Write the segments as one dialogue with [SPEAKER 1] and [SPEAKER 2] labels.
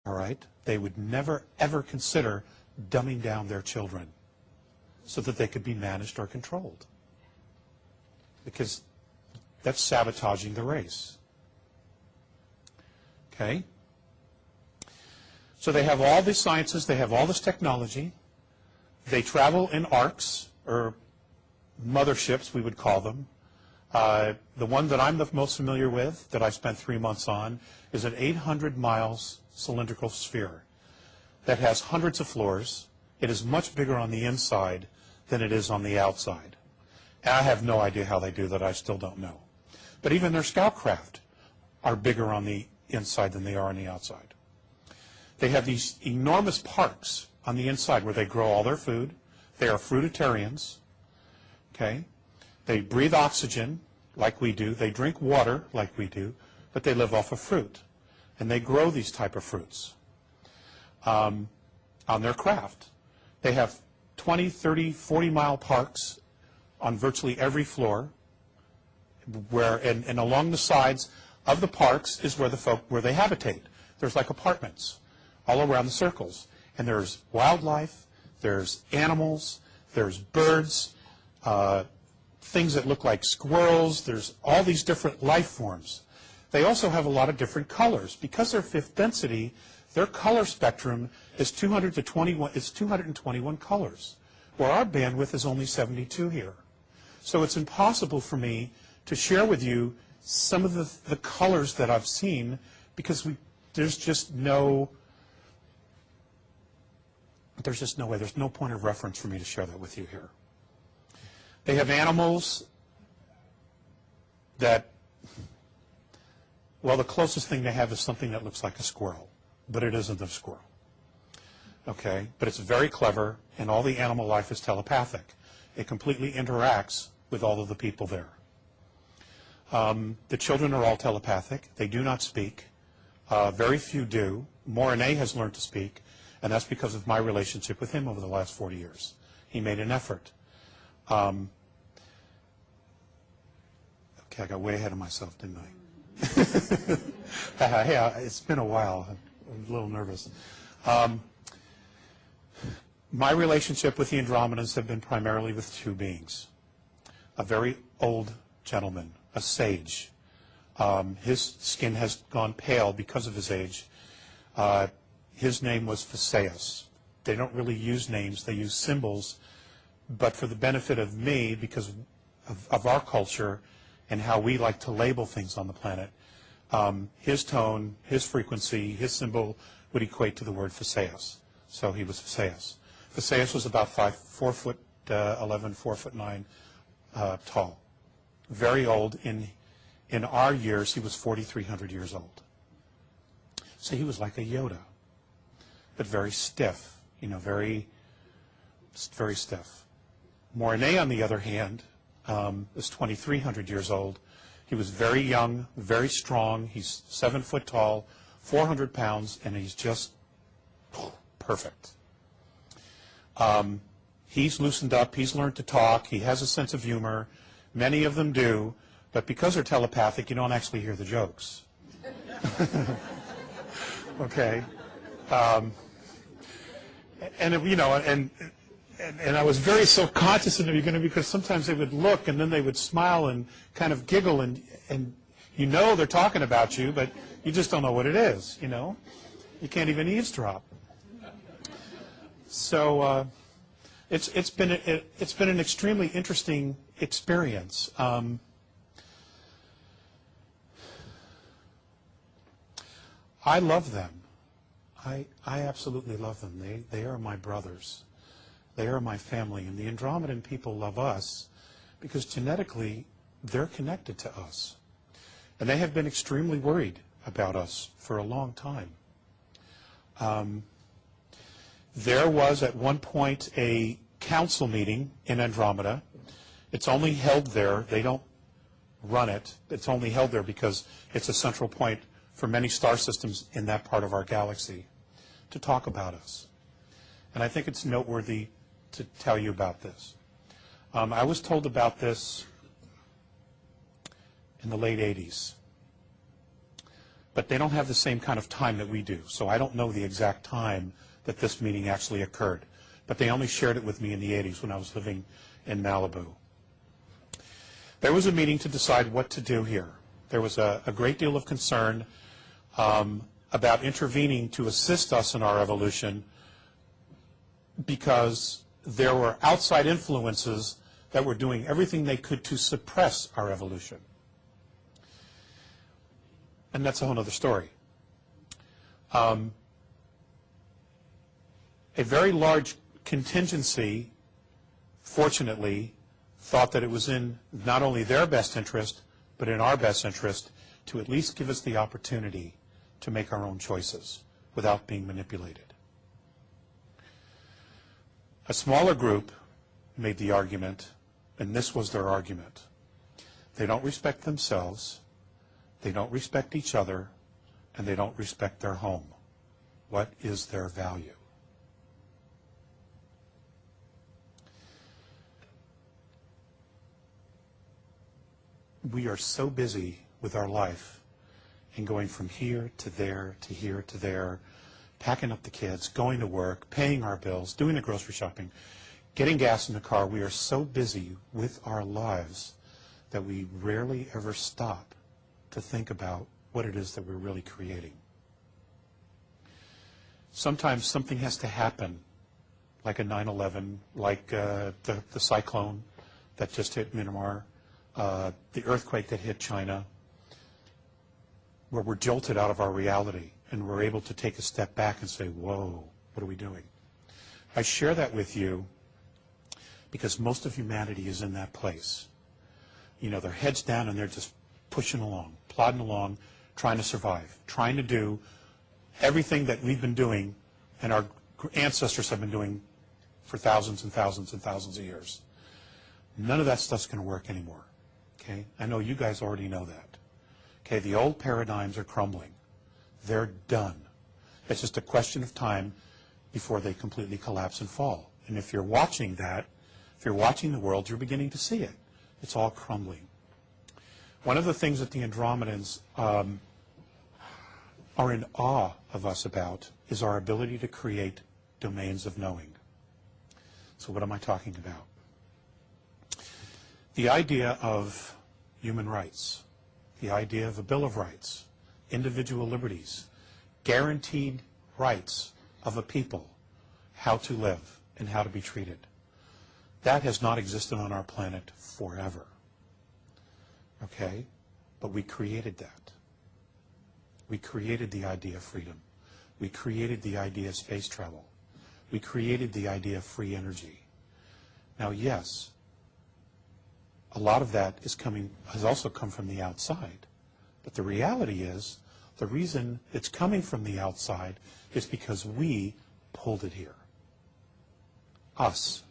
[SPEAKER 1] all right, they would never, ever consider dumbing down their children so that they could be managed or controlled, because that's sabotaging the race. Okay? So they have all these sciences, they have all this technology, they travel in arcs, or motherships, we would call them. The one that I'm the most familiar with, that I spent 3 months on, is an 800 miles cylindrical sphere that has hundreds of floors. It is much bigger on the inside than it is on the outside. And I have no idea how they do that. I still don't know. But even their scout craft are bigger on the inside than they are on the outside. They have these enormous parks on the inside where they grow all their food. They are fruitarians. Okay? They breathe oxygen like we do. They drink water like we do, but they live off of fruit. And they grow these type of fruits on their craft. They have 20, 30, 40-mile parks on virtually every floor, and along the sides of the parks is where they habitate. There's like apartments all around the circles. And there's wildlife, there's animals, there's birds, things that look like squirrels. There's all these different life forms. They also have a lot of different colors. Because they're fifth density, their color spectrum is 221 colors, where our bandwidth is only 72 here. So it's impossible for me to share with you some of the colors that I've seen, because there's just no way, there's no point of reference for me to share that with you here. They have animals that, well, the closest thing they have is something that looks like a squirrel, but it isn't a squirrel. Okay? But it's very clever, and all the animal life is telepathic. It completely interacts with all of the people there. The children are all telepathic. They do not speak. Very few do. Mornay has learned to speak, and that's because of my relationship with him over the last 40 years. He made an effort. Okay, I got way ahead of myself, didn't I? Hey, it's been a while. I'm a little nervous. My relationship with the Andromedans have been primarily with two beings. A very old gentleman, a sage. His skin has gone pale because of his age. His name was Phaseus. They don't really use names, they use symbols, but for the benefit of me, because of our culture and how we like to label things on the planet, his tone, his frequency, his symbol would equate to the word Phaseus. So he was Phaseus. Phaseus was about 4 foot 11, 4 foot 9 tall. Very old. In our years, he was 4,300 years old. So he was like a Yoda, but very stiff, very stiff. Mornay, on the other hand, is 2,300 years old. He was very young, very strong. He's 7 foot tall, 400 pounds, and he's just perfect. He's loosened up. He's learned to talk. He has a sense of humor. Many of them do, but because they're telepathic, you don't actually hear the jokes. Okay. And I was very self-conscious in the beginning, because sometimes they would look and then they would smile and kind of giggle, and they're talking about you, but you just don't know what it is, You can't even eavesdrop. So it's been an extremely interesting experience. I love them. I absolutely love them. They are my brothers. They are my family. And the Andromedan people love us because genetically they're connected to us. And they have been extremely worried about us for a long time. There was at one point a council meeting in Andromeda. It's only held there. They don't run it. It's only held there because it's a central point for many star systems in that part of our galaxy to talk about us. And I think it's noteworthy to tell you about this. I was told about this in the late 80s but they don't have the same kind of time that we do. So I don't know the exact time that this meeting actually occurred. But they only shared it with me in the 80s when I was living in Malibu. There was a meeting to decide what to do here. There was a great deal of concern about intervening to assist us in our evolution because there were outside influences that were doing everything they could to suppress our evolution. And that's a whole other story. A very large contingency, fortunately, thought that it was in not only their best interest, but in our best interest to at least give us the opportunity to make our own choices without being manipulated. A smaller group made the argument, and this was their argument. They don't respect themselves, they don't respect each other, and they don't respect their home. What is their value? We are so busy with our life and going from here to there to here to there, packing up the kids, going to work, paying our bills, doing the grocery shopping, getting gas in the car. We are so busy with our lives that we rarely ever stop to think about what it is that we're really creating. Sometimes something has to happen, like a 9/11, like the cyclone that just hit Myanmar, the earthquake that hit China, where we're jolted out of our reality and we're able to take a step back and say, whoa, what are we doing? I share that with you because most of humanity is in that place. You know, their heads down and they're just pushing along, plodding along, trying to survive, trying to do everything that we've been doing and our ancestors have been doing for thousands and thousands and thousands of years. None of that stuff's going to work anymore. Okay? I know you guys already know that. Okay, the old paradigms are crumbling. They're done. It's just a question of time before they completely collapse and fall. And if you're watching that, if you're watching the world, you're beginning to see it. It's all crumbling. One of the things that the Andromedans are in awe of us about is our ability to create domains of knowing. So what am I talking about? The idea of human rights, the idea of a Bill of Rights, individual liberties, guaranteed rights of a people, how to live and how to be treated. That has not existed on our planet forever. Okay? But we created that. We created the idea of freedom. We created the idea of space travel. We created the idea of free energy. Now, yes, a lot of that has also come from the outside. But the reality is, the reason it's coming from the outside is because we pulled it here. Us.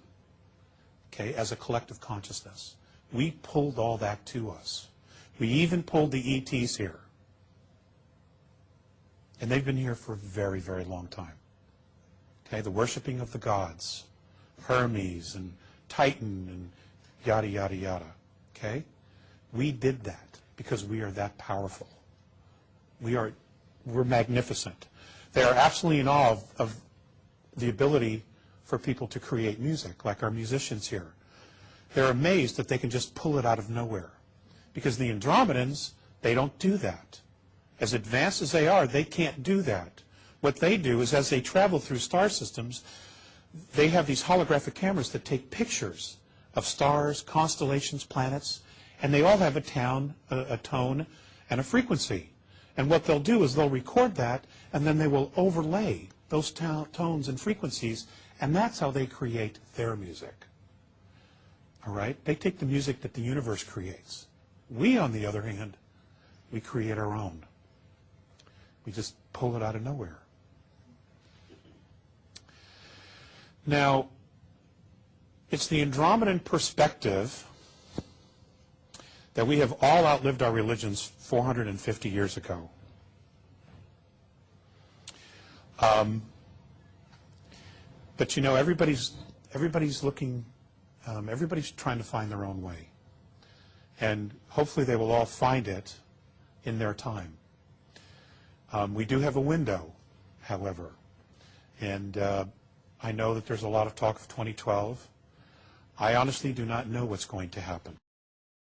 [SPEAKER 1] Okay, as a collective consciousness. We pulled all that to us. We even pulled the ETs here. And they've been here for a very, very long time. Okay, the worshiping of the gods, Hermes and Titan and yada, yada, yada. Okay? We did that because we are that powerful. We're magnificent. They are absolutely in awe of the ability for people to create music, like our musicians here. They're amazed that they can just pull it out of nowhere. Because the Andromedans, they don't do that. As advanced as they are, they can't do that. What they do is as they travel through star systems, they have these holographic cameras that take pictures of stars, constellations, planets, and they all have a tone and a frequency. And what they'll do is they'll record that, and then they will overlay those tones and frequencies, and that's how they create their music. All right? They take the music that the universe creates. We, on the other hand, we create our own. We just pull it out of nowhere. Now, it's the Andromedan perspective that we have all outlived our religions 450 years ago. But you know, everybody's looking, everybody's trying to find their own way. And hopefully they will all find it in their time. We do have a window, however, and I know that there's a lot of talk of 2012. I honestly do not know what's going to happen.